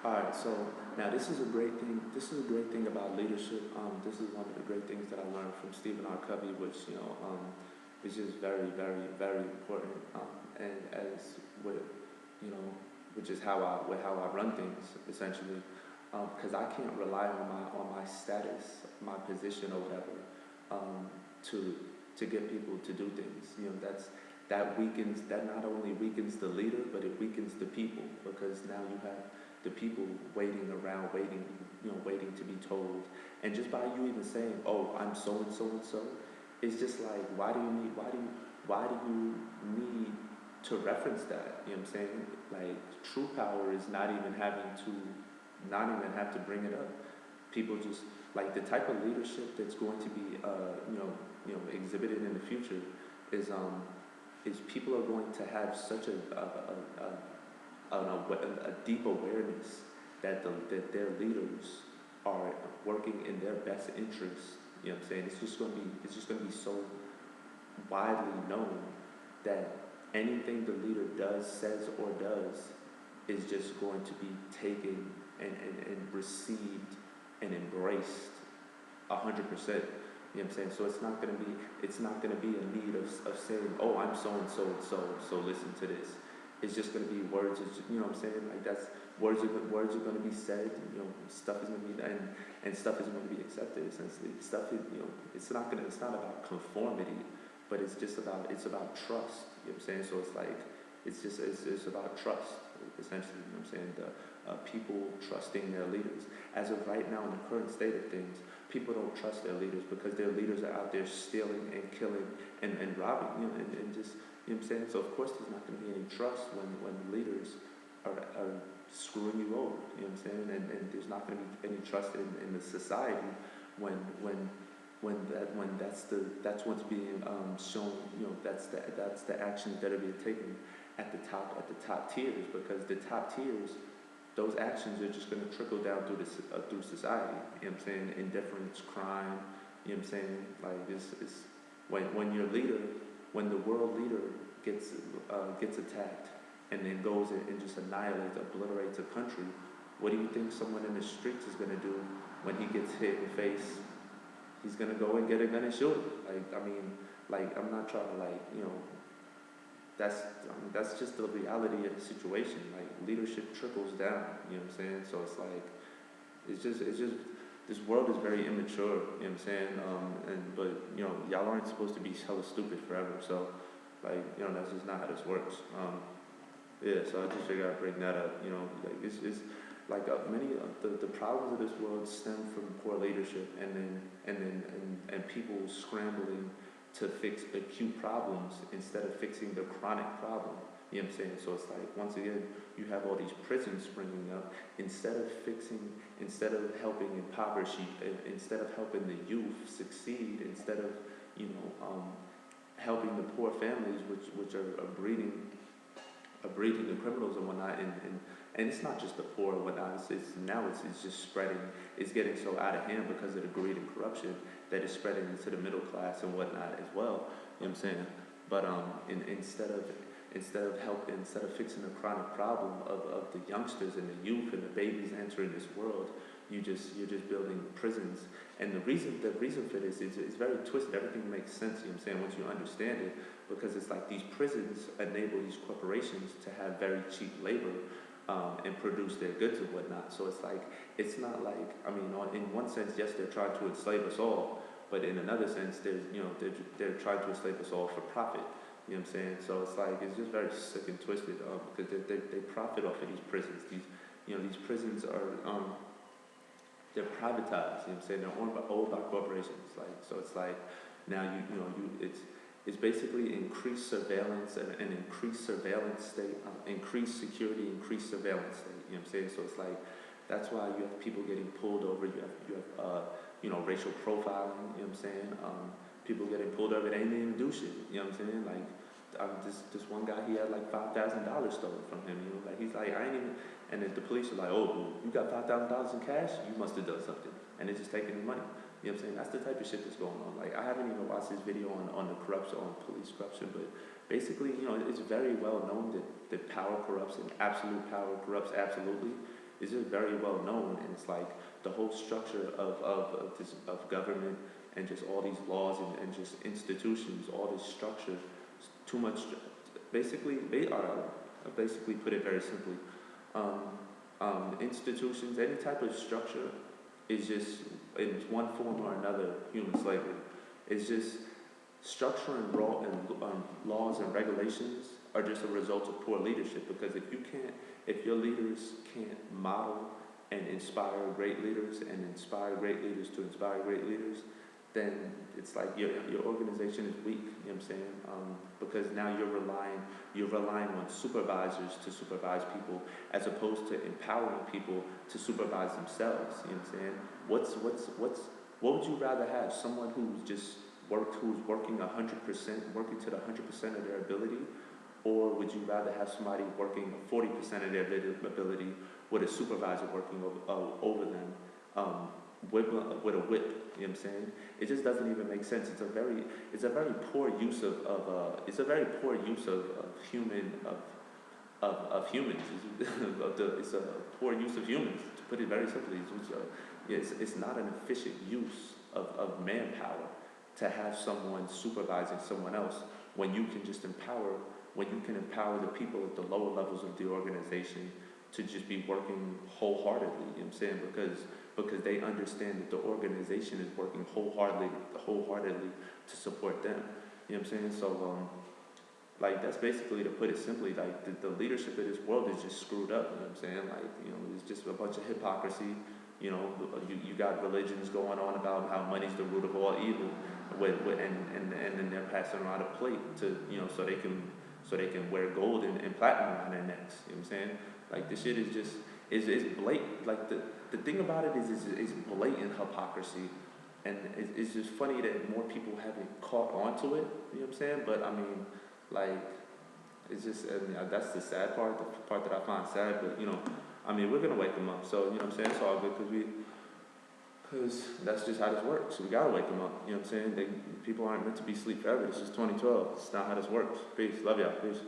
All right, so now this is a great thing. This is a great thing about leadership. This is one of the great things that I learned from Stephen R. Covey, which is just very, very, very important. And as with you know, which is how I run things essentially, because I can't rely on my status, my position or whatever, um, to get people to do things. That not only weakens the leader, but it weakens the people, because now you have the people waiting around, waiting to be told. And just by you even saying, "Oh, I'm so and so and so," it's just like, why do you need to reference that? You know what I'm saying? Like, true power is not even have to bring it up. People just, like, the type of leadership that's going to be exhibited in the future is people are going to have such a deep awareness that their leaders are working in their best interest. You know what I'm saying? It's just going to be so widely known that anything the leader does, says, or does is just going to be taken and received and embraced 100%. You know what I'm saying? So it's not gonna be a need of saying, "Oh, I'm so and so and so, so listen to this." It's just gonna be words. You know what I'm saying? Like, that's words are gonna be said. Stuff is gonna be, and stuff is going to be accepted. Essentially, it's not about conformity, but it's about trust. You know what I'm saying? So it's like, it's about trust, essentially. You know what I'm saying? People trusting their leaders. As of right now, in the current state of things, people don't trust their leaders because their leaders are out there stealing and killing and robbing, and just, you know what I'm saying? So of course there's not going to be any trust when leaders are screwing you over, you know what I'm saying? And there's not going to be any trust in the society when that's what's being shown. That's the actions that are being taken at the top tiers, because the top tiers, those actions are just going to trickle down through society. You know what I'm saying? Indifference, crime. You know what I'm saying? Like, it's when your leader, when the world leader gets attacked and then goes and just annihilates, obliterates a country. What do you think someone in the streets is going to do when he gets hit in the face? He's going to go and get a gun and shoot him. I'm not trying to, that's just the reality of the situation. Like, leadership trickles down, you know what I'm saying? So it's like, it's just this world is very immature, you know what I'm saying? But y'all aren't supposed to be hella stupid forever. So, that's just not how this works. Yeah, so I just figured I'd bring that up. It's like, many of the problems of this world stem from poor leadership, and people scrambling to fix acute problems instead of fixing the chronic problem. You know what I'm saying? So it's like, once again, you have all these prisons springing up instead of helping impoverished, instead of helping the youth succeed, instead of helping the poor families, which are breeding the criminals and whatnot. And it's not just the poor and whatnot. It's just spreading. It's getting so out of hand because of the greed and corruption that is spreading into the middle class and whatnot as well. You know what I'm saying? But instead of fixing the chronic problem of the youngsters and the youth and the babies entering this world, you're just building prisons. And the reason for this is very twisted. Everything makes sense, you know what I'm saying, once you understand it, because it's like these prisons enable these corporations to have very cheap labor, and produce their goods and whatnot. So it's like, it's not like, in one sense, yes, they're trying to enslave us all, but in another sense, they're trying to enslave us all for profit. You know what I'm saying? So it's like, it's just very sick and twisted, because they profit off of these prisons. These prisons are they're privatized. You know what I'm saying? They're owned by corporations. So it's like, now it's basically increased surveillance and an increased surveillance state, increased security, increased surveillance state. You know what I'm saying? So it's like, that's why you have people getting pulled over. You have racial profiling. You know what I'm saying? People getting pulled over, they didn't even do shit. You know what I'm saying? Like, this one guy, he had like $5,000 stolen from him. Like, he's like, I ain't even. And then the police are like, "Oh, you got $5,000 in cash? You must have done something." And they're just taking the money. You know what I'm saying? That's the type of shit that's going on. Like, I haven't even watched this video on the corruption, on police corruption, but basically, it's very well known that power corrupts, and absolute power corrupts absolutely. it's just very well known, and it's like the whole structure of government and just all these laws and just institutions, all this structure, too much. Basically, they are basically put it very simply. Institutions, any type of structure, is just in one form or another human slavery. It's just structure and laws and regulations are just a result of poor leadership. Because if your leaders can't model and inspire great leaders and inspire great leaders to inspire great leaders, then it's like your organization is weak. You know what I'm saying? Because now you're relying on supervisors to supervise people, as opposed to empowering people to supervise themselves. You know what I'm saying? What would you rather have? Someone who's working 100%, working to the 100% of their ability, or would you rather have somebody working 40% of their ability with a supervisor working over them? With a whip, you know what I'm saying? It just doesn't even make sense. It's a very poor use of humans. It's a poor use of humans, to put it very simply. It's not an efficient use of manpower to have someone supervising someone else when you can empower the people at the lower levels of the organization to just be working wholeheartedly. You know what I'm saying? Because they understand that the organization is working wholeheartedly to support them. You know what I'm saying? So, like, that's basically, to put it simply, like, the leadership of this world is just screwed up. You know what I'm saying? Like, it's just a bunch of hypocrisy. You got religions going on about how money's the root of all evil, and then they're passing around a plate to, so they can wear gold and platinum around their necks. You know what I'm saying? Like, this shit is just, it's blatant. Like, the thing about it is blatant hypocrisy, and it's just funny that more people haven't caught on to it. You know what I'm saying? But I mean, like, it's just, that's the sad part, the part that I find sad. But we're gonna wake them up. So you know what I'm saying? It's all good because that's just how this works. So we gotta wake them up. You know what I'm saying? People aren't meant to be asleep forever. This is 2012. It's not how this works. Peace. Love y'all. Peace.